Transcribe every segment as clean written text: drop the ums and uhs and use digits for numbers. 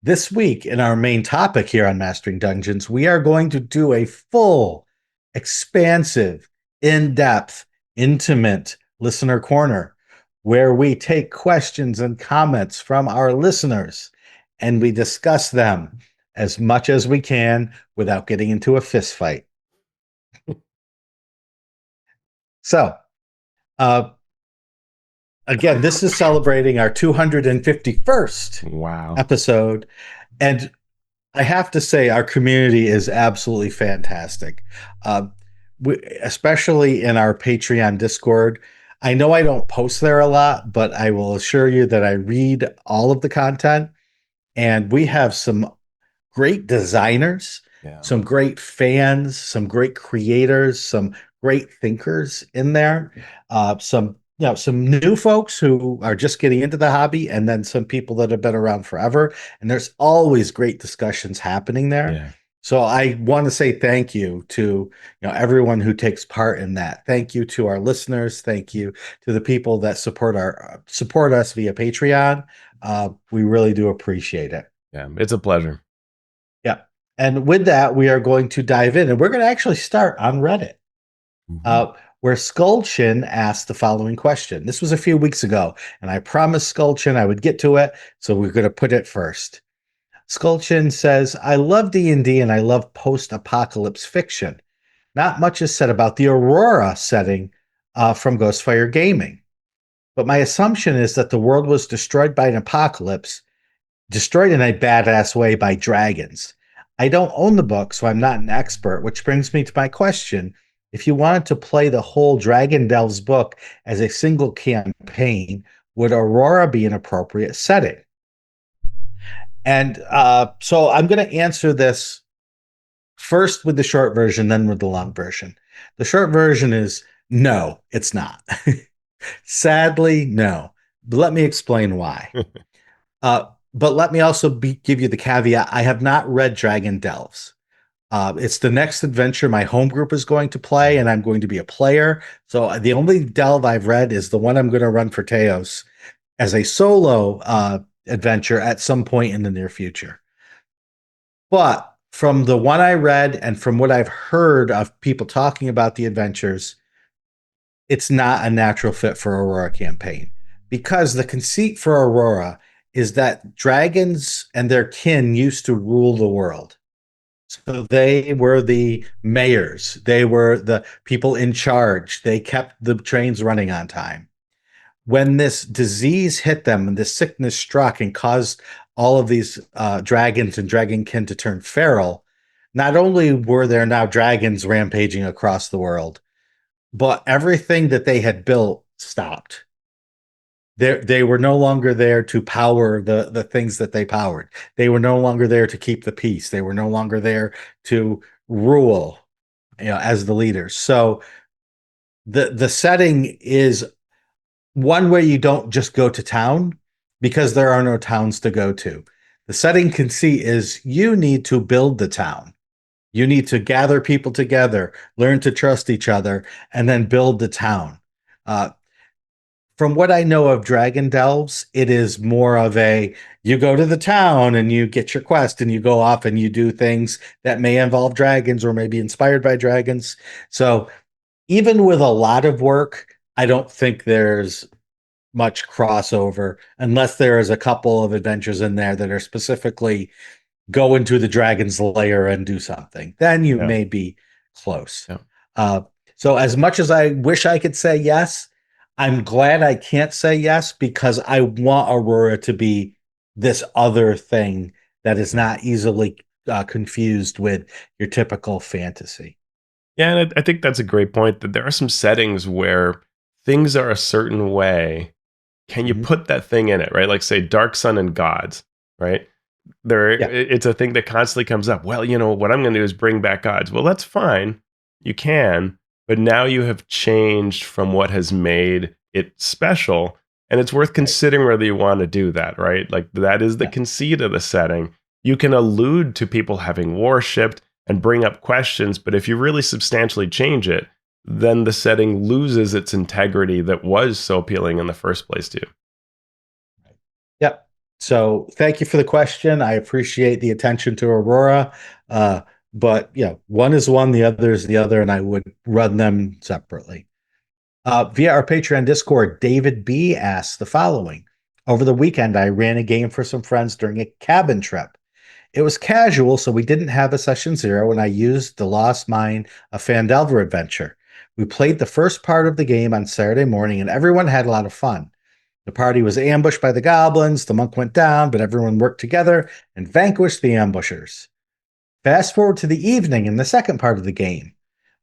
This week, in our main topic here on Mastering Dungeons, we are going to do a full, expansive, in depth, intimate listener corner where we take questions and comments from our listeners and we discuss them as much as we can without getting into a fist fight. So, uh, again, this is celebrating our 251st Wow. episode. And I have to say, our community is absolutely fantastic, uh, especially in our Patreon Discord. I know I don't post there a lot, but I will assure you that I read all of the content, and we have some great designers, Yeah. some great fans, some great creators, some great thinkers in there. Some some new folks who are just getting into the hobby, and then some people that have been around forever. And there's always great discussions happening there. Yeah. So I want to say thank you to everyone who takes part in that. Thank you to our listeners. Thank you to the people that support us via Patreon. We really do appreciate it. Yeah. It's a pleasure. Yeah. And with that, we are going to dive in, and we're going to actually start on Reddit, Mhm. uh, where Skullchin asked the following question. This was a few weeks ago, and I promised Skullchin I would get to it, so we're going to put it first. Skullchin says, I love D&D and I love post-apocalypse fiction. Not much is said about the Aurora setting from Ghostfire Gaming, but my assumption is that the world was destroyed by an apocalypse, destroyed in a badass way by dragons. I don't own the book, so I'm not an expert, which brings me to my question. If you wanted to play the whole Dragon Delves book as a single campaign, would Aurora be an appropriate setting? And so I'm going to answer this first with the short version, then with the long version. The short version is no, it's not. Sadly, no. But let me explain why. Uh, but let me also give you the caveat. I have not read Dragon Delves. It's the next adventure my home group is going to play, and I'm going to be a player. So the only Delve I've read is the one I'm going to run for Teos as a solo adventure at some point in the near future. But from the one I read and from what I've heard of people talking about the adventures, it's not a natural fit for Aurora campaign because the conceit for Aurora is that dragons and their kin used to rule the world. So they were the mayors, they were the people in charge, they kept the trains running on time. When this disease hit them and this sickness struck and caused all of these dragons and dragonkin to turn feral, not only were there now dragons rampaging across the world, but everything that they had built stopped. They were no longer there to power the things that they powered. They were no longer there to keep the peace. They were no longer there to rule, as the leaders. So the setting is one where you don't just go to town because there are no towns to go to. The setting conceit is you need to build the town. You need to gather people together, learn to trust each other, and then build the town. Uh, from what I know of Dragon Delves, it is more of a you go to the town and you get your quest and you go off and you do things that may involve dragons or may be inspired by dragons. So even with a lot of work, I don't think there's much crossover unless there is a couple of adventures in there that are specifically go into the dragon's lair and do something. Then you Yeah. may be close. Yeah. Uh, so as much as I wish I could say yes, I'm glad I can't say yes because I want Aurora to be this other thing that is not easily confused with your typical fantasy. Yeah. And I think that's a great point that there are some settings where things are a certain way. Can you Mhm. put that thing in it, right? Like, say, Dark Sun and Gods, right? There, Yeah. it's a thing that constantly comes up. Well, what I'm going to do is bring back gods. Well, that's fine. You can, but now you have changed from what has made it special. And it's worth Right. considering whether you want to do that, right? Like, that is the Yeah. conceit of the setting. You can allude to people having worshipped and bring up questions, but if you really substantially change it, then the setting loses its integrity that was so appealing in the first place, too. Yep. So thank you for the question. I appreciate the attention to Aurora. Uh, but yeah, one is one, the other is the other, and I would run them separately. Via our Patreon Discord, David B asked the following. Over the weekend, I ran a game for some friends during a cabin trip. It was casual, so we didn't have a session zero, and I used the Lost Mine of Fandelver adventure. We played the first part of the game on Saturday morning, and everyone had a lot of fun. The party was ambushed by the goblins, the monk went down, but everyone worked together and vanquished the ambushers. Fast forward to the evening in the second part of the game,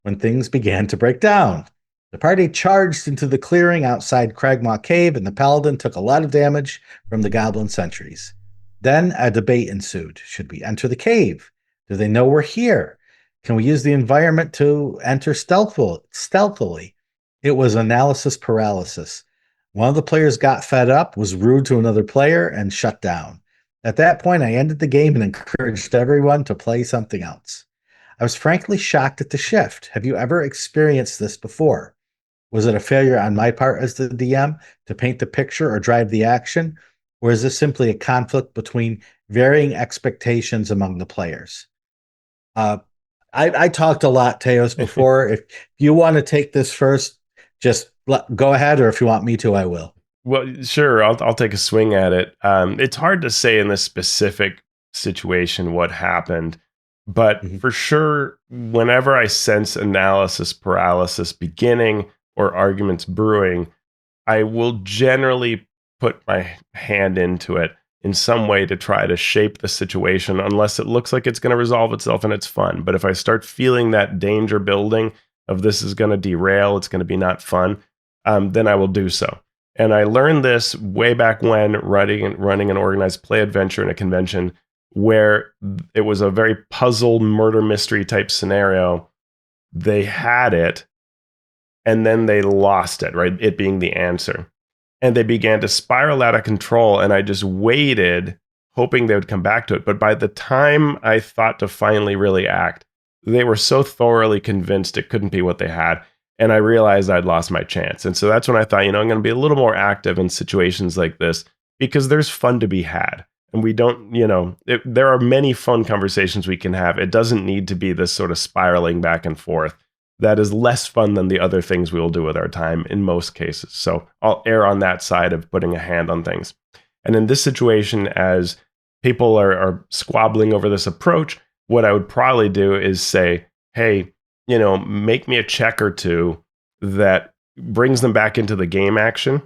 when things began to break down. The party charged into the clearing outside Cragmaw Cave, and the paladin took a lot of damage from the goblin sentries. Then a debate ensued. Should we enter the cave? Do they know we're here? Can we use the environment to enter stealthily? It was analysis paralysis. One of the players got fed up, was rude to another player, and shut down. At that point, I ended the game and encouraged everyone to play something else. I was frankly shocked at the shift. Have you ever experienced this before? Was it a failure on my part as the DM to paint the picture or drive the action? Or is this simply a conflict between varying expectations among the players? Uh, I talked a lot, Teos, before. If you want to take this first, just go ahead, or if you want me to, I will. Well, sure, I'll take a swing at it. It's hard to say in this specific situation what happened, but Mhm. for sure, whenever I sense analysis paralysis beginning or arguments brewing, I will generally put my hand into it in some way to try to shape the situation, unless it looks like it's going to resolve itself and it's fun. But if I start feeling that danger building of this is going to derail, it's going to be not fun, then I will do so. And I learned this way back when running an organized play adventure in a convention where it was a very puzzle murder mystery type scenario. They had it and then they lost it, right? It being the answer. And they began to spiral out of control. And I just waited, hoping they would come back to it. But by the time I thought to finally really act, they were so thoroughly convinced it couldn't be what they had. And I realized I'd lost my chance. And so that's when I thought, I'm going to be a little more active in situations like this because there's fun to be had. And we don't, there are many fun conversations we can have. It doesn't need to be this sort of spiraling back and forth that is less fun than the other things we will do with our time in most cases. So I'll err on that side of putting a hand on things. And in this situation, as people are squabbling over this approach, what I would probably do is say, hey, make me a check or two that brings them back into the game action.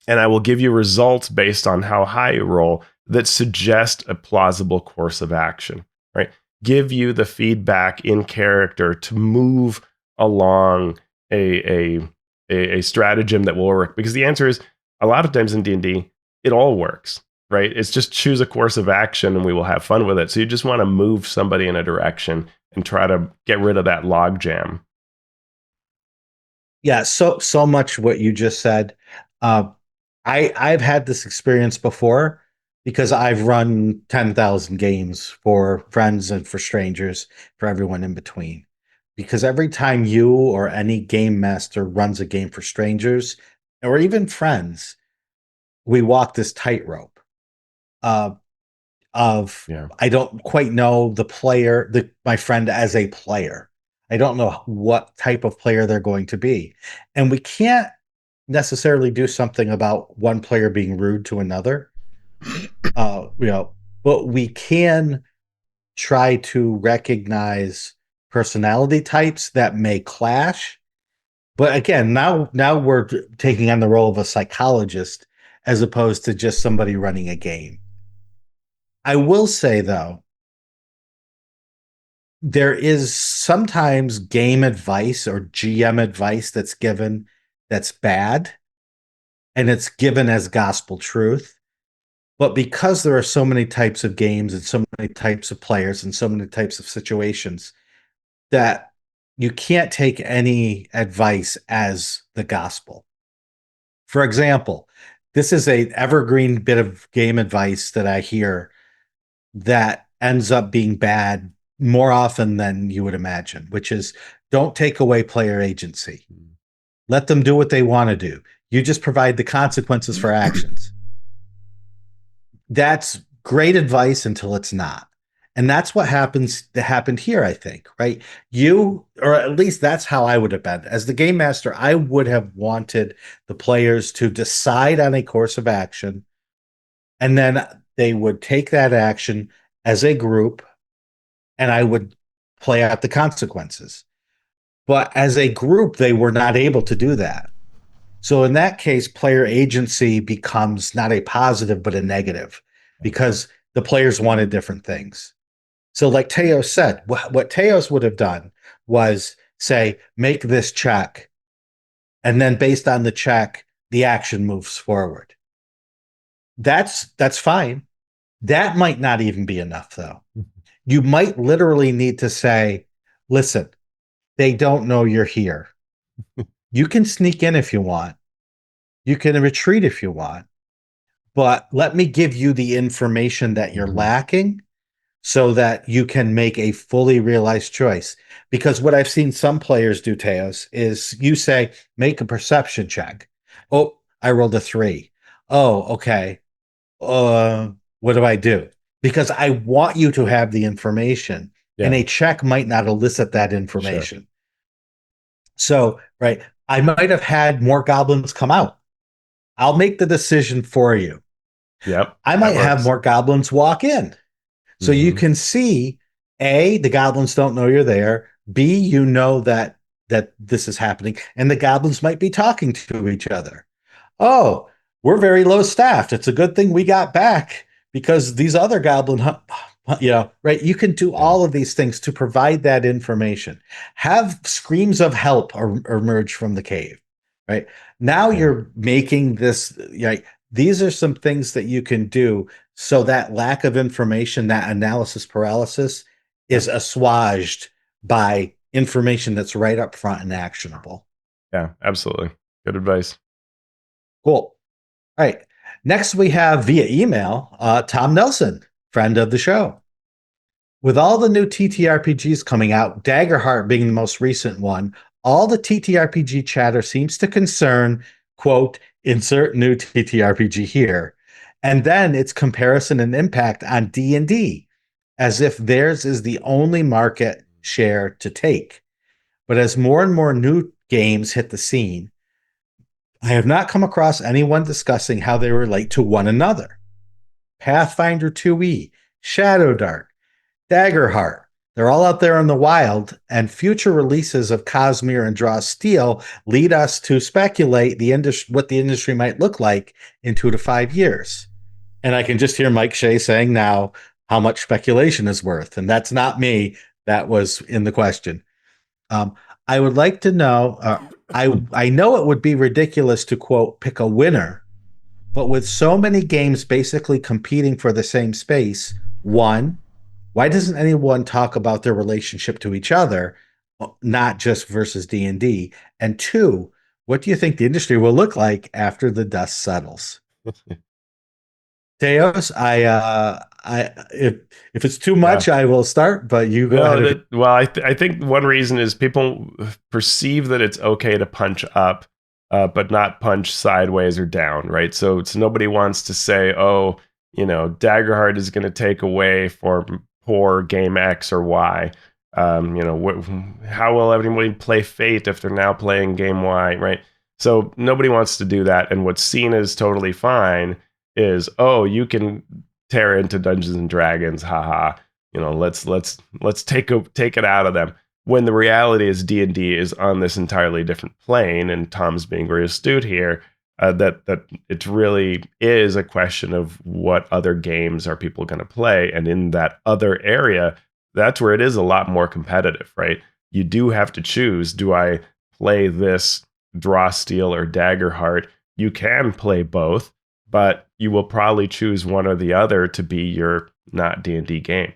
And I will give you results based on how high you roll that suggest a plausible course of action, right? Give you the feedback in character to move along a stratagem that will work. Because the answer is a lot of times in D&D, it all works, right? It's just choose a course of action and we will have fun with it. So you just want to move somebody in a direction and try to get rid of that log jam. Yeah, so much what you just said. Uh, I've had this experience before because I've run 10,000 games for friends and for strangers, for everyone in between. Because every time you or any game master runs a game for strangers or even friends, we walk this tightrope uh, of Yeah. I don't quite know my friend as a player. I don't know what type of player they're going to be. And we can't necessarily do something about one player being rude to another. But we can try to recognize personality types that may clash. But again, now we're taking on the role of a psychologist as opposed to just somebody running a game. I will say though, there is sometimes game advice or GM advice that's given that's bad and it's given as gospel truth. But because there are so many types of games and so many types of players and so many types of situations, that you can't take any advice as the gospel. For example, this is a evergreen bit of game advice that I hear that ends up being bad more often than you would imagine, which is don't take away player agency. Let them do what they want to do. You just provide the consequences for actions. That's great advice until it's not. And that's what happened here, I think, right? You, or at least that's how I would have been. As the game master, I would have wanted the players to decide on a course of action, and then they would take that action as a group, and I would play out the consequences. But as a group, they were not able to do that. So in that case, player agency becomes not a positive, but a negative because the players wanted different things. So, like Teos said, what Teos would have done was say, make this check. And then based on the check, the action moves forward. That's fine. That might not even be enough, though. You might literally need to say, listen, they don't know you're here. You can sneak in if you want. You can retreat if you want, but let me give you the information that you're Mhm. lacking so that you can make a fully realized choice. Because what I've seen some players do, Teos, is you say, make a perception check. Oh, I rolled a 3. Oh, okay. What do I do? Because I want you to have the information, and Yeah, a check might not elicit that sure. information. So, right, I might have had more goblins come out. I'll make the decision for you. Yep, I that might have works. more goblins walk in. So you Hmm. can see A, the goblins don't know you're there. B, you know that this is happening. And the goblins might be talking to each other. Oh, we're very low staffed. It's a good thing we got back because these other right? You can do Yeah, all of these things to provide that information. Have screams of help emerge from the cave, right? Now yeah, you're making this, right? These are some things that you can do so that lack of information, that analysis paralysis yeah, is assuaged by information that's right up front and actionable. yeah, absolutely. Good advice. Cool. All right. Next, we have via email Tom Nelson, friend of the show. With all the new TTRPGs coming out, Daggerheart being the most recent one, all the TTRPG chatter seems to concern, quote, insert new TTRPG here. And then its comparison and impact on D&D, as if theirs is the only market share to take. But as more and more new games hit the scene, I have not come across anyone discussing how they relate to one another. Pathfinder 2e, Shadow Dark, Daggerheart, they're all out there in the wild, and future releases of Cosmere and Draw Steel lead us to speculate what the industry might look like in 2 to 5 years. And I can just hear Mike Shea saying now how much speculation is worth. And that's not me. That was in the question. Um, I would like to know. I know it would be ridiculous to quote pick a winner, but with so many games basically competing for the same space, one, why doesn't anyone talk about their relationship to each other, not just versus D&D? And two, what do you think the industry will look like after the dust settles? Teos, I if it's too Yeah. much, I will start, but you go No, ahead. that well, I think one reason is people perceive that it's okay to punch up, but not punch sideways or down, right? So it's nobody wants to say, oh, Daggerheart is going to take away for poor game X or Y. How will everybody play Fate if they're now playing game Y, right? So nobody wants to do that, and what's seen as totally fine is, oh, you can tear into Dungeons and Dragons, haha. Let's take it out of them, when the reality is D&D is on this entirely different plane, and Tom's being very astute here, that it really is a question of what other games are people going to play, and in that other area, that's where it is a lot more competitive, right? You do have to choose, do I play this Draw Steel or Daggerheart? You can play both, but you will probably choose one or the other to be your not D&D game,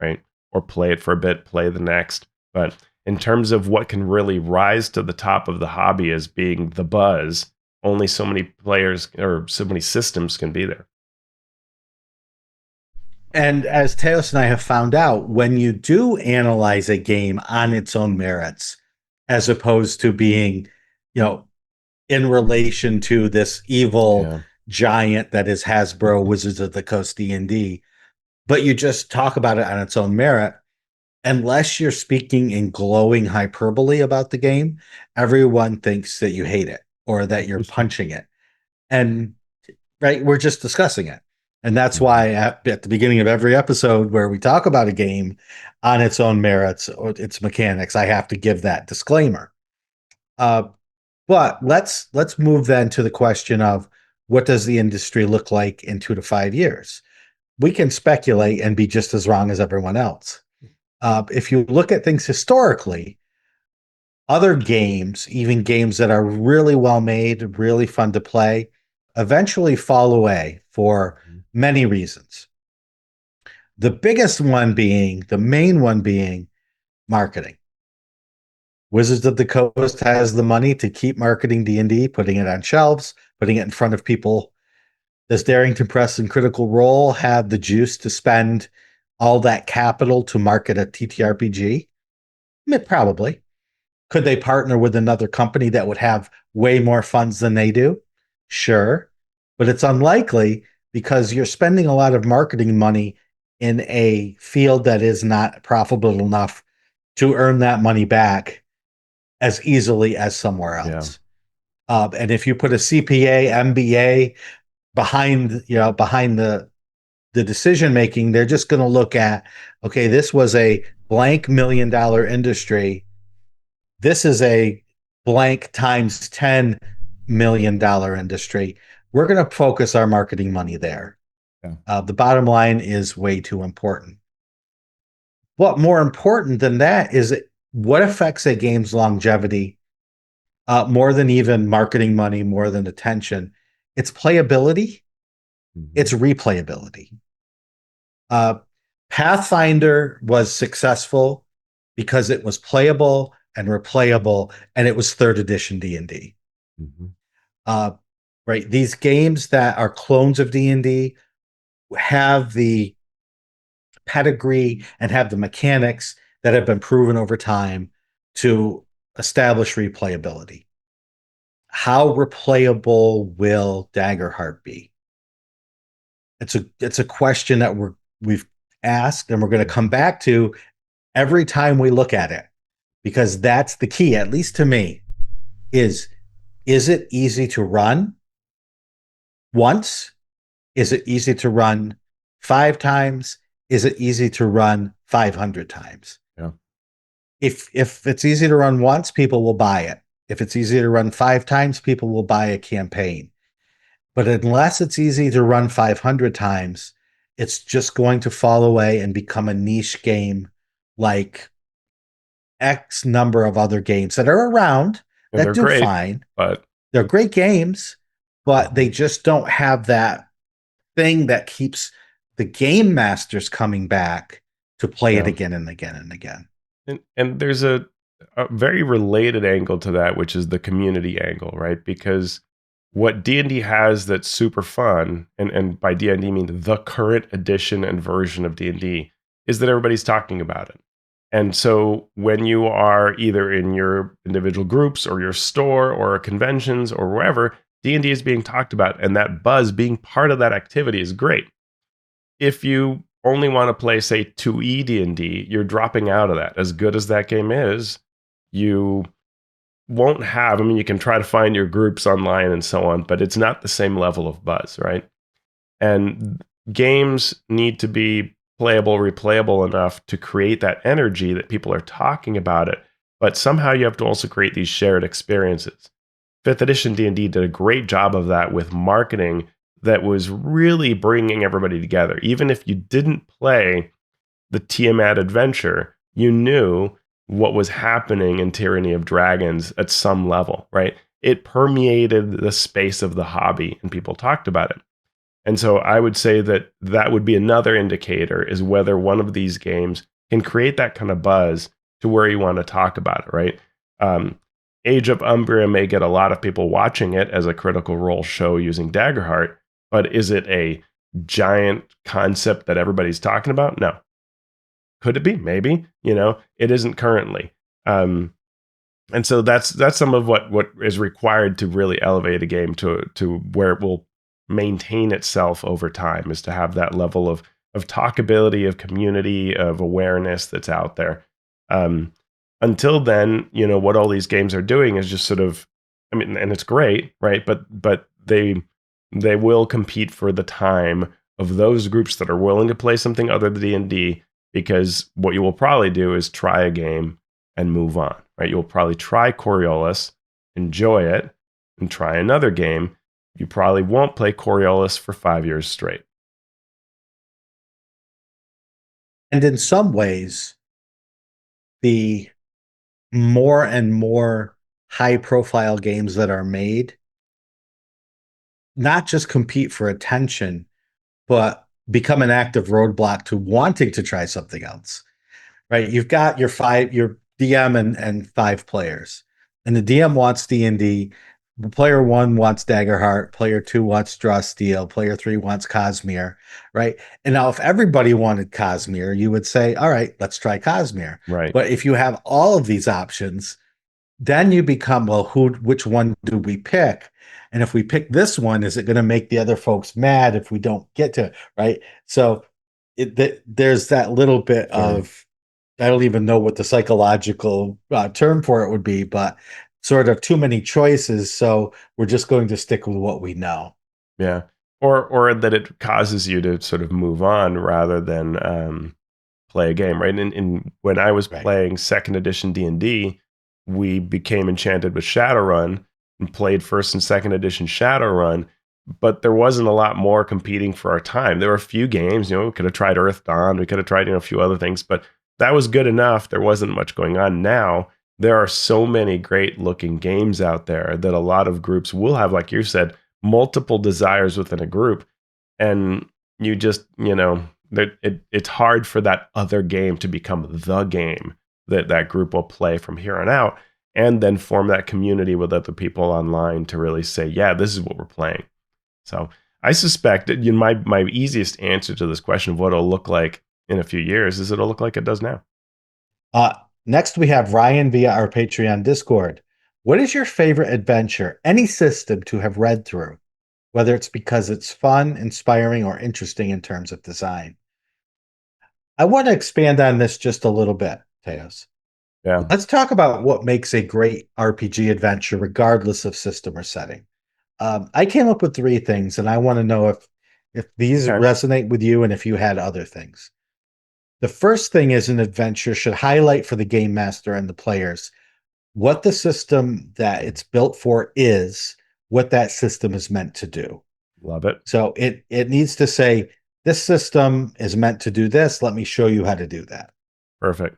right? Or play it for a bit, play the next. But in terms of what can really rise to the top of the hobby as being the buzz, only so many players or so many systems can be there. And as Teos and I have found out, when you do analyze a game on its own merits, as opposed to being, you know, in relation to this evil Yeah. giant that is Hasbro Wizards of the Coast D&D, but you just talk about it on its own merit, unless you're speaking in glowing hyperbole about the game, everyone thinks that you hate it or that you're punching it. And right, we're just discussing it. And that's why at the beginning of every episode where we talk about a game on its own merits or its mechanics, I have to give that disclaimer. Uh, but let's move then to the question of what does the industry look like in 2 to 5 years? We can speculate and be just as wrong as everyone else. If you look at things historically, other games, even games that are really well made, really fun to play, eventually fall away for many reasons. The biggest one being, the main one being marketing. Wizards of the Coast has the money to keep marketing D&D, putting it on shelves, putting it in front of people. Does Darrington Press and Critical Role have the juice to spend all that capital to market a TTRPG? Probably. Could they partner with another company that would have way more funds than they do? Sure. But it's unlikely because you're spending a lot of marketing money in a field that is not profitable enough to earn that money back as easily as somewhere else. And if you put a CPA, MBA behind the decision making, they're just going to look at, okay, this was a blank $1 million industry. This is a blank times $10 million industry. We're going to focus our marketing money there. The bottom line is way too important. What more important than that is what affects a game's longevity more than even marketing money, more than attention. It's playability. It's replayability. Pathfinder was successful because it was playable and replayable, and it was third edition D&D. Right, these games that are clones of D&D have the pedigree and have the mechanics that have been proven over time to establish replayability. How replayable will Daggerheart be? It's a question that we've asked, and we're going to come back to every time we look at it, because that's the key, at least to me, is it easy to run once? Is it easy to run 5 times? Is it easy to run 500 times? Yeah. If it's easy to run once, people will buy it. If it's easy to run 5 times, people will buy a campaign. But unless it's easy to run 500 times, it's just going to fall away and become a niche game like X number of other games that are around that do great, fine. But they're great games, but they just don't have that thing that keeps the game masters coming back to play it again and again and again. And there's a very related angle to that, which is the community angle, right? Because what D&D has that's super fun, and by D&D I mean the current edition and version of D&D, is that everybody's talking about it. And so when you are either in your individual groups or your store or conventions or wherever, D&D is being talked about, and that buzz being part of that activity is great. If you only want to play, say, 2E D&D, you're dropping out of that. As good as that game is, you won't have, I mean, you can try to find your groups online and so on, but it's not the same level of buzz, right? And games need to be playable, replayable enough to create that energy that people are talking about it. But somehow you have to also create these shared experiences. 5th edition D&D did a great job of that with marketing that was really bringing everybody together. Even if you didn't play the Tiamat adventure, you knew what was happening in Tyranny of Dragons at some level, right? It permeated the space of the hobby and people talked about it. And so I would say that that would be another indicator, is whether one of these games can create that kind of buzz to where you want to talk about it, right? Age of Umbria may get a lot of people watching it as a Critical Role show using Daggerheart, but is it a giant concept that everybody's talking about? No. Could it be? Maybe. It isn't currently. And so that's some of what is required to really elevate a game to where it will maintain itself over time, is to have that level of talkability, of community, of awareness that's out there. Um, until then, what all these games are doing is just sort of, I mean, and it's great, right? But they will compete for the time of those groups that are willing to play something other than D&D, because what you will probably do is try a game and move on, right? You'll probably try Coriolis, enjoy it, and try another game. You probably won't play Coriolis for 5 years straight. And in some ways, the more and more high profile games that are made not just compete for attention, but become an active roadblock to wanting to try something else. Right? You've got your DM and 5 players, and the DM wants D&D. Player 1 wants Daggerheart. Player 2 wants Draw Steel. Player 3 wants Cosmere. Right? And now, if everybody wanted Cosmere, you would say, "All right, let's try Cosmere." Right. But if you have all of these options, then you become, well, which one do we pick? And if we pick this one, is it going to make the other folks mad if we don't get to it? Right? So there's that little bit Sure. of, I don't even know what the psychological term for it would be, but sort of too many choices. So we're just going to stick with what we know. Yeah. Or that it causes you to sort of move on rather than play a game, right? And when I was Right. playing second edition D&D, we became enchanted with Shadowrun and played first and second edition Shadowrun, but there wasn't a lot more competing for our time. There were a few games, we could have tried Earth Dawn, we could have tried, a few other things, but that was good enough. There wasn't much going on. Now, there are so many great looking games out there that a lot of groups will have, like you said, multiple desires within a group. And you just, it's hard for that other game to become the game that group will play from here on out, and then form that community with other people online to really say, yeah, this is what we're playing. So I suspect that my easiest answer to this question of what it'll look like in a few years is it'll look like it does now. Next, we have Ryan via our Patreon Discord. What is your favorite adventure, any system to have read through, whether it's because it's fun, inspiring, or interesting in terms of design? I want to expand on this just a little bit, Teos. Yeah. Let's talk about what makes a great RPG adventure, regardless of system or setting. I came up with 3 things, and I want to know if these Okay. resonate with you and if you had other things. The first thing is, an adventure should highlight for the game master and the players what the system that it's built for is, what that system is meant to do. Love it. So it needs to say, this system is meant to do this. Let me show you how to do that. Perfect.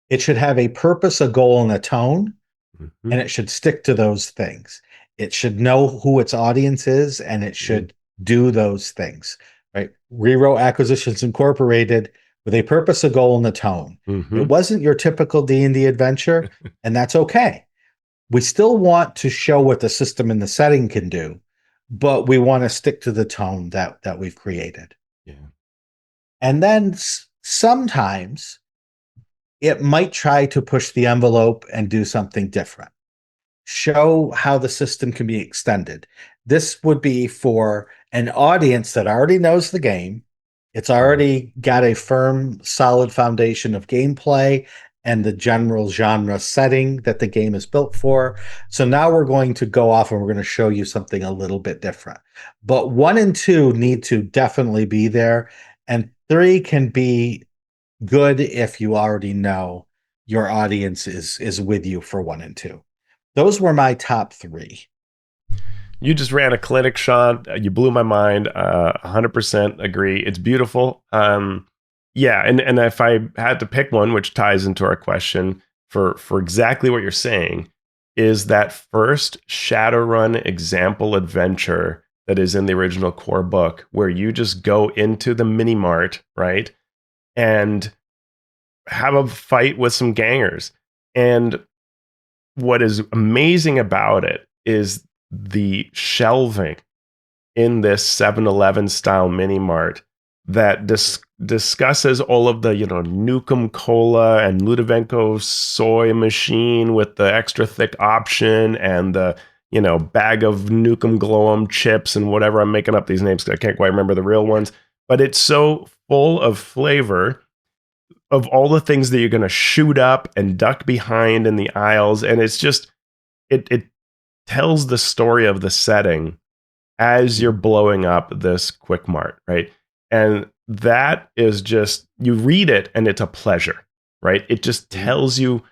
It should have a purpose, a goal, and a tone, Mm-hmm. and it should stick to those things. It should know who its audience is, and it should do those things. Right? Rewrote Acquisitions Incorporated with a purpose, a goal, and a tone. Mm-hmm. It wasn't your typical D&D adventure, and that's okay. We still want to show what the system and the setting can do, but we want to stick to the tone that we've created. Yeah. And then sometimes it might try to push the envelope and do something different. Show how the system can be extended. This would be for an audience that already knows the game. It's already got a firm, solid foundation of gameplay and the general genre setting that the game is built for. So now we're going to go off and we're going to show you something a little bit different. But 1 and 2 need to definitely be there. And 3 can be good if you already know your audience is with you for 1 and 2. Those were my top 3. You just ran a clinic, Shawn. You blew my mind. 100% agree. It's beautiful. Yeah, and if I had to pick one, which ties into our question for exactly what you're saying, is that first Shadowrun example adventure that is in the original core book, where you just go into the mini mart, right, and have a fight with some gangers. And what is amazing about it is the shelving in this 7-Eleven style mini mart that discusses all of the, Nukem Cola and Ludovenko soy machine with the extra thick option, and the, bag of Nukem Gloem chips and whatever. I'm making up these names because I can't quite remember the real ones. But it's so full of flavor of all the things that you're going to shoot up and duck behind in the aisles. And it's just, it tells the story of the setting as you're blowing up this quick mart, right? And that is just, you read it and it's a pleasure, right? It just tells you,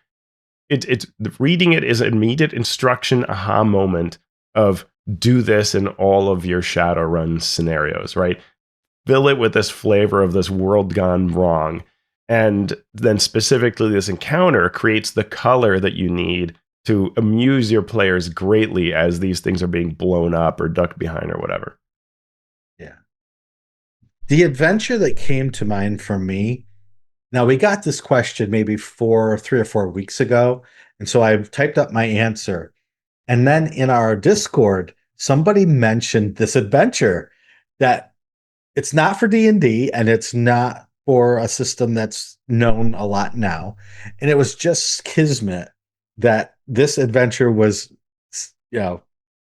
it's reading it is immediate instruction, aha moment of do this in all of your Shadowrun scenarios, right? Fill it with this flavor of this world gone wrong. And then specifically this encounter creates the color that you need to amuse your players greatly as these things are being blown up or ducked behind or whatever. Yeah. The adventure that came to mind for me, now we got this question maybe 3 or 4 weeks ago. And so I typed up my answer. And then in our Discord, somebody mentioned this adventure that it's not for D&D and it's not for a system that's known a lot now. And it was just kismet that this adventure was, you know,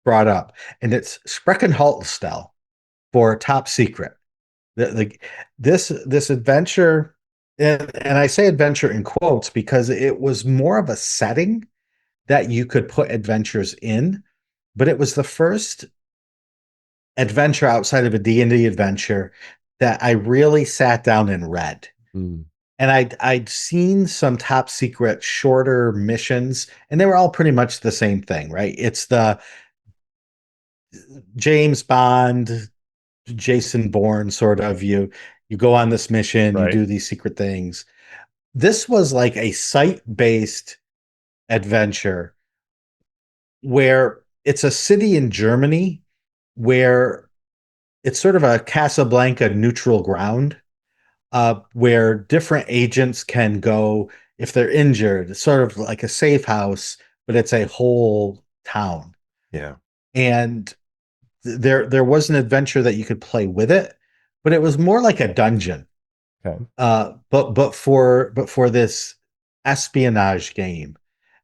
brought up. And it's Spreckenhaltestel for Top Secret. The this adventure, and I say adventure in quotes because it was more of a setting that you could put adventures in, but it was the first adventure outside of a D&D adventure that I really sat down and read. Mm. And I'd seen some top secret shorter missions, and they were all pretty much the same thing, right? It's the James Bond, Jason Bourne sort of, you go on this mission, you Right. do these secret things. This was like a site-based adventure where it's a city in Germany where it's sort of a Casablanca neutral ground, where different agents can go if they're injured. It's sort of like a safe house, but it's a whole town. Yeah. And there was an adventure that you could play with it, but it was more like a dungeon. Okay. But for this espionage game.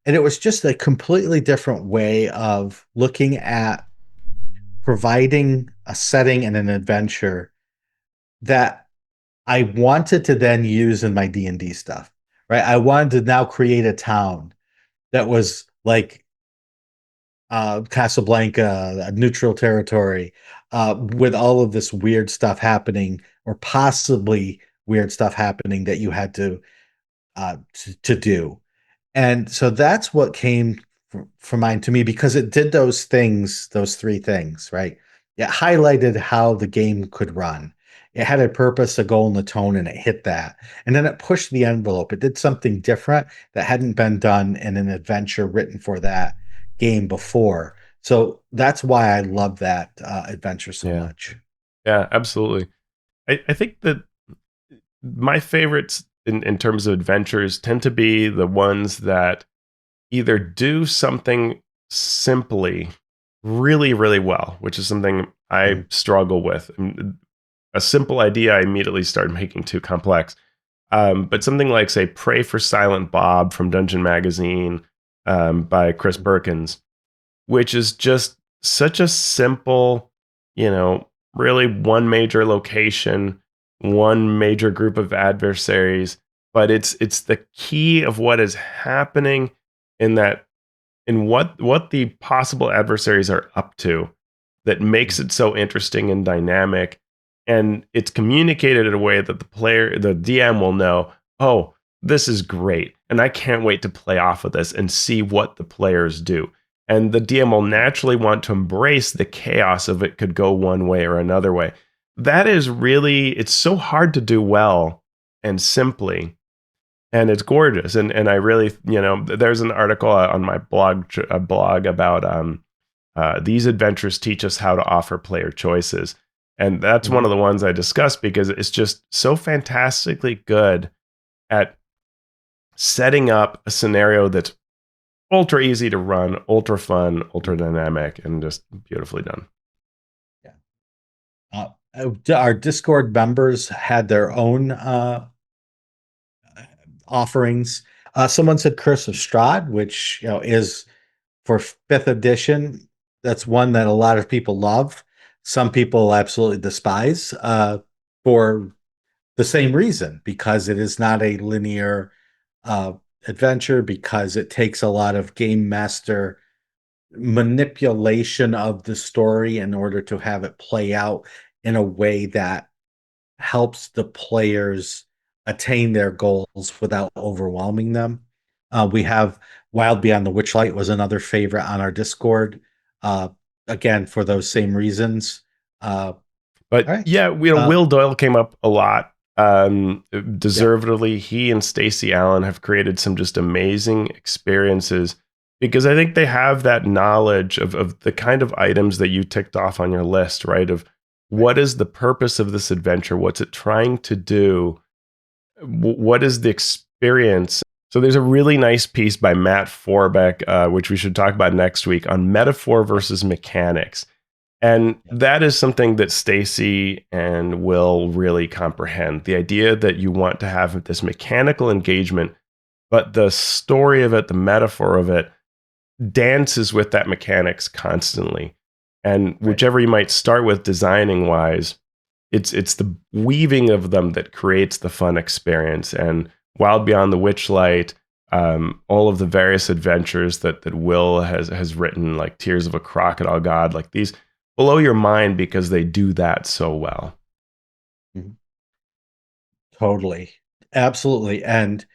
And it was just a completely different way of looking at providing a setting and an adventure that I wanted to then use in my D&D stuff, right? I wanted to now create a town that was like Casablanca, a neutral territory, with all of this weird stuff happening, or possibly weird stuff happening that you had to do. And so that's what came from mind to me because it did those things, those three things, right? It highlighted how the game could run. It had a purpose, a goal, and a tone, and it hit that. And then it pushed the envelope. It did something different that hadn't been done in an adventure written for that game before. So that's why I love that adventure so Yeah. much. Yeah, absolutely. I think that my favorites in terms of adventures tend to be the ones that either do something simply really, really well, which is something I Mhm. struggle with. A simple idea I immediately start making too complex. But something like, say, Pray for Silent Bob from Dungeon Magazine by Chris Perkins, which is just such a simple, really one major location, one major group of adversaries, but it's the key of what is happening in that in what the possible adversaries are up to that makes it so interesting and dynamic, and it's communicated in a way that the DM will know, oh, this is great and I can't wait to play off of this and see what the players do. And the DM will naturally want to embrace the chaos of it could go one way or another way. That is really, it's so hard to do well and simply, and it's gorgeous. And I really, there's an article on my blog about these adventures teach us how to offer player choices, and that's one Mhm. of the ones I discussed because it's just so fantastically good at setting up a scenario that's ultra easy to run, ultra fun, ultra dynamic, and just beautifully done. Yeah. Our Discord members had their own offerings. Someone said Curse of Strahd, which is for fifth edition. that's one that a lot of people love. Some people absolutely despise for the same reason, because it is not a linear uh, adventure, because it takes a lot of game master manipulation of the story in order to have it play out in a way that helps the players attain their goals without overwhelming them. We have Wild Beyond the Witchlight was another favorite on our Discord. Uh, Again, for those same reasons. All But right. yeah, Uh, Will Doyle came up a lot. yeah. Deservedly, he and Stacey Allen have created some just amazing experiences because I think they have that knowledge of the kind of items that you ticked off on your list, right? Of Right. what is the purpose of this adventure? What's it trying to do? What is the experience? So there's a really nice piece by Matt Forbeck, which we should talk about next week, on metaphor Yeah. versus mechanics. And Yeah. that is something that Stacy and Will really comprehend. The idea that you want to have this mechanical engagement, but the story of it, the metaphor of it, dances with that mechanics constantly. And Right. whichever you might start with designing wise, it's the weaving of them that creates the fun experience. And Wild Beyond the Witchlight, all of the various adventures that Will has written, like Tears of a Crocodile God, like these blow your mind because they do that so well. Mhm. Totally. Absolutely. And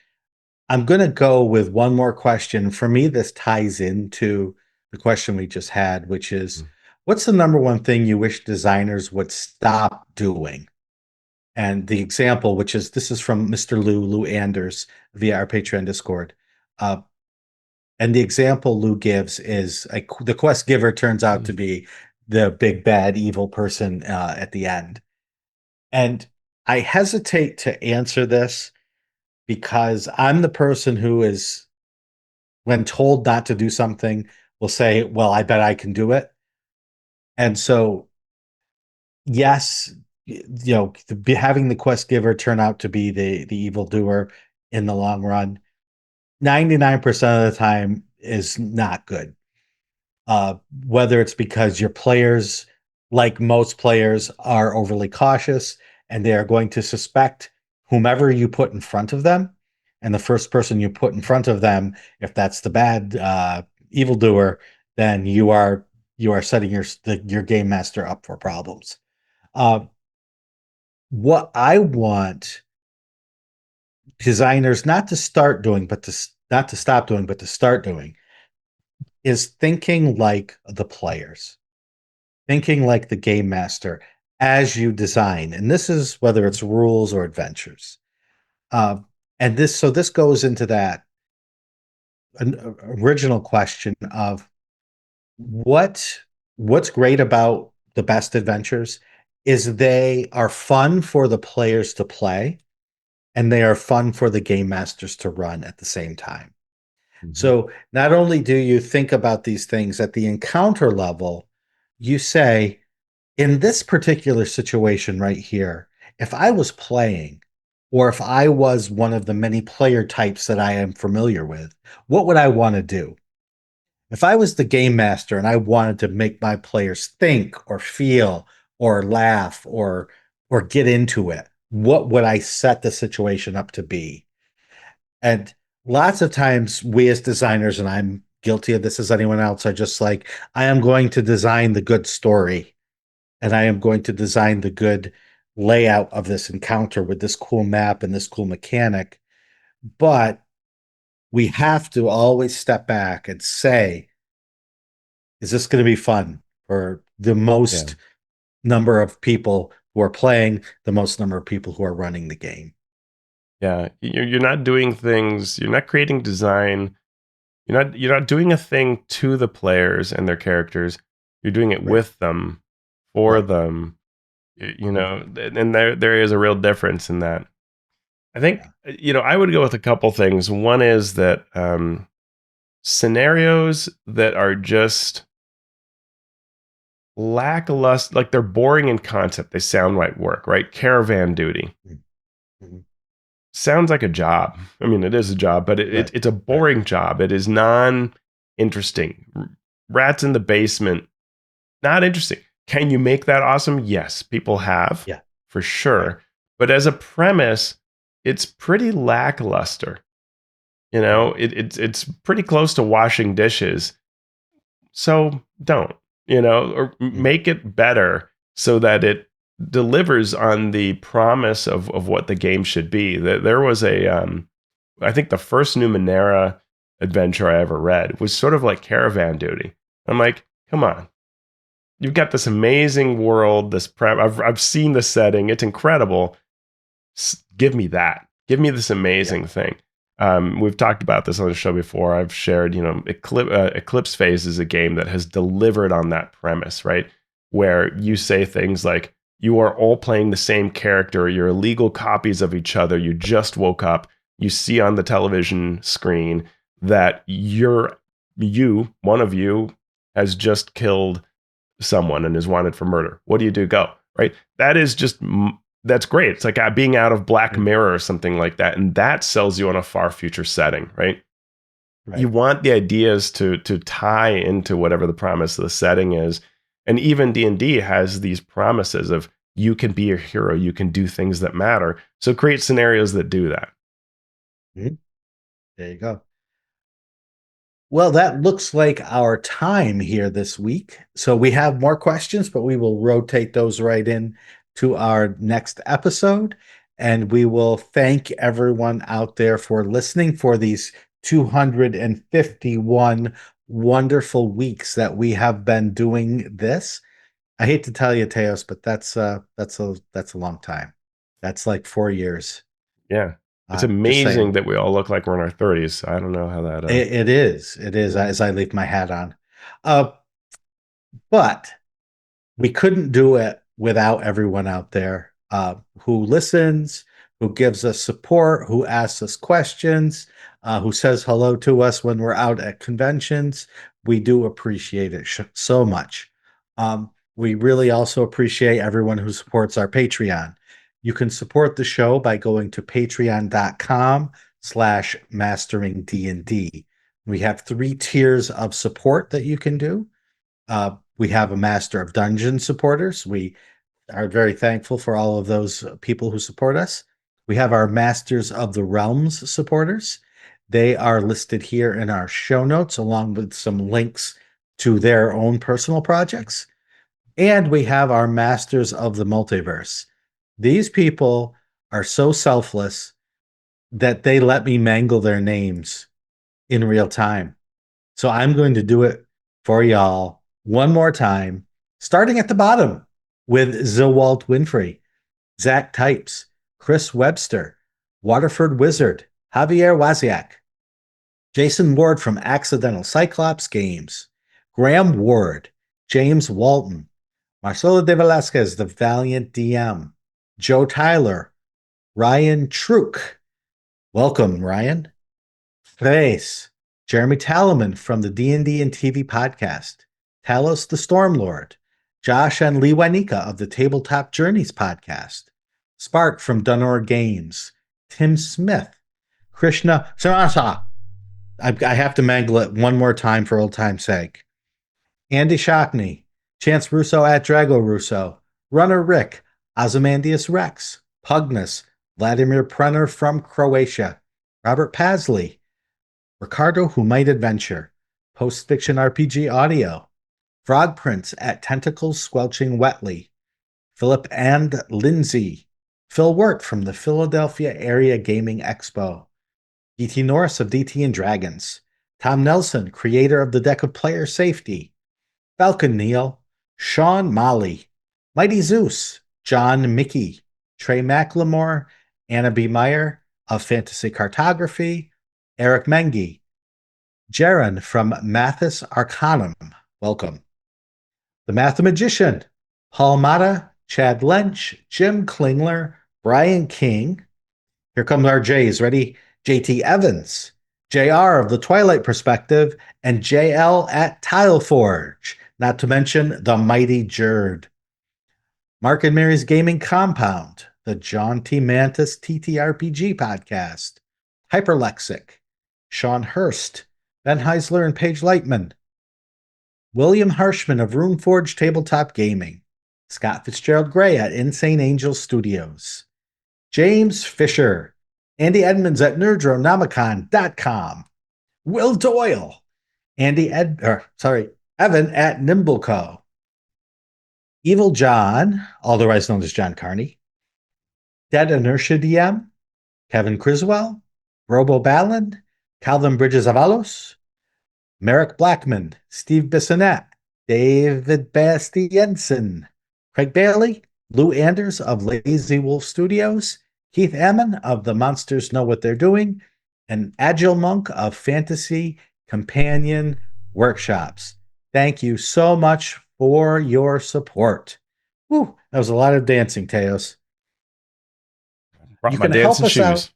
I'm going to go with one more question. For me, this ties into the question we just had, which is, what's the number one thing you wish designers would stop doing? And the example, which is this is from Mr. Lou Anders via our Patreon Discord. Uh, and the example Lou gives is the quest giver turns out to be the big bad evil person at the end. And I hesitate to answer this because I'm the person who is, when told not to do something, will say, well, I bet I can do it. And so, yes, having the quest giver turn out to be the evil doer in the long run, 99% of the time is not good. Whether it's because your players, like most players, are overly cautious and they are going to suspect whomever you put in front of them. And the first person you put in front of them, if that's the bad evildoer, then you are setting your game master up for problems. Uh, what I want designers not to start doing, but to not to stop doing, but to start doing, is thinking like the players, thinking like the game master as you design. And this is whether it's rules or adventures. Uh, and this goes into that original question of what what's great about the best adventures is they are fun for the players to play and they are fun for the game masters to run at the same time. Mhm. So not only do you think about these things at the encounter level, you say, in this particular situation right here, if I was playing, or if I was one of the many player types that I am familiar with, what would I want to do? If I was the game master and I wanted to make my players think or feel or laugh or get into it, what would I set the situation up to be? And lots of times we as designers, and I'm guilty of this as anyone else, are just like, I am going to design the good story and I am going to design the good layout of this encounter with this cool map and this cool mechanic. But we have to always step back and say, is this going to be fun for the Yeah. most number of people who are playing, the most number of people who are running the game? Yeah. You're not doing things, you're not creating design. You're not doing a thing to the players and their characters. You're doing it Right, with them, for right. them. Mhm. And there is a real difference in that. I think Yeah, I would go with a couple things. One is that scenarios that are just lackluster, like they're boring in concept. They sound like work, right? Caravan duty mhm, mhm. sounds like a job. I mean, it is a job, but Right, it's a right, boring job. It is non interesting. Rats in the basement not interesting. Can you make that awesome? Yes, people have Yeah. for Right. sure. But as a premise, it's pretty lackluster. Right. It's pretty close to washing dishes. So don't, or Mm. make it better so that it delivers on the promise of what the game should be. There was I think the first Numenera adventure I ever read was sort of like Caravan Duty. I'm like, come on, you've got this amazing world, this prep. I've seen the setting, it's incredible. Give me that. Give me this Yeah. amazing thing. We've talked about this on the show before. I've shared, Eclipse Phase is a game that has delivered on that premise, right? Where you say things like, you are all playing the same character, you're illegal copies of each other, you just woke up, you see on the television screen that one of you, has just killed someone and is wanted for murder. What do you do? Go, right? That is just that's great. It's like being out of Black Mm. Mirror or something like that, and that sells you on a far future setting, right? You Right. want the ideas to tie into whatever the promise of the setting is, and even D&D has these promises of you can be a hero, you can do things that matter. So create scenarios that do that. Mhm. There you go. Well, that looks like our time here this week. So we have more questions, but we will rotate those right in to our next episode. And we will thank everyone out there for listening for these 251 wonderful weeks that we have been doing this. I hate to tell you, Teos, but that's a long time. That's like 4 years. Yeah, it's Just amazing saying. that we all look like we're in our 30s. I don't know how that. It is. It is Yeah. as I leave my hat on. Uh, but we couldn't do it without everyone out there who listens, who gives us support, who asks us questions, who says hello to us when we're out at conventions. We do appreciate it so much. We really also appreciate everyone who supports our Patreon. You can support the show by going to patreon.com/mastering D&D. We have 3 tiers of support that you can do. We have a Master of Dungeon supporters. We are very thankful for all of those people who support us. We have our Masters of the Realms supporters. They are listed here in our show notes, along with some links to their own personal projects. And we have our Masters of the Multiverse. These people are so selfless that they let me mangle their names in real time. So I'm going to do it for y'all one more time, starting at the bottom with Zilwalt Winfrey, Zach Types, Chris Webster, Waterford Wizard, Javier Waziak, Jason Ward from Accidental Cyclops Games, Graham Ward, James Walton, Marcelo de Velasquez, the Valiant DM, Joe Tyler, Ryan Truk. Welcome, Ryan. Thrace, Jeremy Talaman from the D&D and TV podcast, Talos the Stormlord, Josh and Lee Wanika of the Tabletop Journeys podcast, Spark from Dunor Games, Tim Smith, Krishna Sarasa. I have to mangle it one more time for old time's sake. Andy Shockney, Chance Russo at Drago Russo, Runner Rick, Ozymandias Rex, Pugnus, Vladimir Prenner from Croatia, Robert Pasley, Ricardo Who Might Adventure, Post Fiction RPG Audio, Frog Prince at Tentacles Squelching Wetly, Philip and Lindsay, Phil Wirt from the Philadelphia Area Gaming Expo, DT Norris of DT and Dragons, Tom Nelson, creator of the Deck of Player Safety, Falcon Neal, Shawn Molly, Mighty Zeus, John Mickey, Trey McLemore, Anna B. Meyer of Fantasy Cartography, Eric Mengi, Jaron from Mathis Arcanum. Welcome. The Mathemagician, Paul Mata, Chad Lynch, Jim Klingler, Brian King. Here comes our J's. Ready? JT Evans, JR of the Twilight Perspective, and JL at Tileforge. Not to mention the mighty Jerd. Mark and Mary's Gaming Compound, the John T. Mantis TTRPG podcast, Hyperlexic, Sean Hurst, Ben Heisler and Paige Lightman, William Harshman of Runeforge Tabletop Gaming, Scott Fitzgerald Gray at Insane Angel Studios, James Fisher, Andy Edmonds at nerdronomicon.com, Will Doyle, Evan at Nimbleco, Evil John, otherwise known as John Carney, Dead Inertia DM, Kevin Criswell, Robo Ballin, Calvin Bridges Avalos, Merrick Blackman, Steve Bissonette, David Bastiensen, Craig Bailey, Lou Anders of Lazy Wolf Studios, Keith Ammon of The Monsters Know What They're Doing, and Agile Monk of Fantasy Companion Workshops. Thank you so much for your support. Whew, that was a lot of dancing, Teos. Brought You my can help dancing us out. shoes.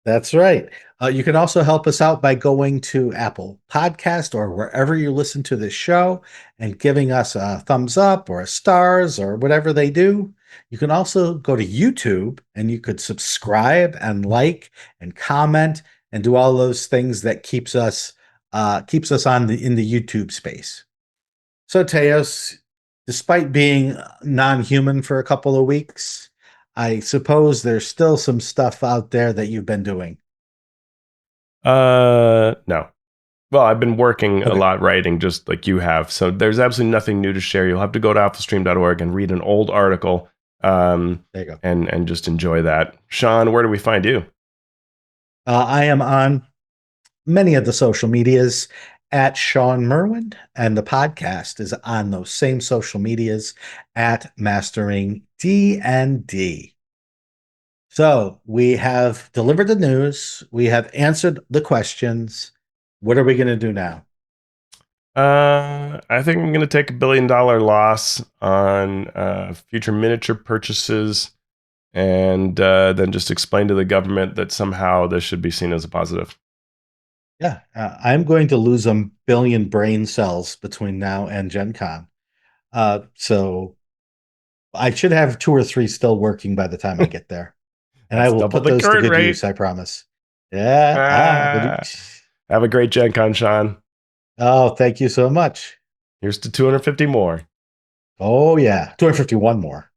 That's right. You can also help us out by going to Apple Podcast or wherever you listen to this show and giving us a thumbs up or a stars or whatever they do. You can also go to YouTube and you could subscribe and like and comment and do all those things that keeps us on in the YouTube space. So Teos, despite being non-human for a couple of weeks, I suppose there's still some stuff out there that you've been doing. No. Well, I've been working a Okay, lot writing just like you have. So there's absolutely nothing new to share. You'll have to go to alphastream.org and read an old article there you go. and just enjoy that. Shawn, where do we find you? I am on many of the social medias at Shawn Merwin, and the podcast is on those same social medias at Mastering D&D. So we have delivered the news. We have answered the questions. What are we going to do now? I think I'm going to take $1 billion loss on future miniature purchases and then just explain to the government that somehow this should be seen as a positive. Yeah, I'm going to lose 1 billion brain cells between now and Gen Con. So I should have 2 or 3 still working by the time I get there. And I That's will double put the those to current good rate. use, I promise. Yeah. Ah, have a great Gen Con, Shawn. Oh, thank you so much. Here's to 250 more. Oh, yeah. 251 more.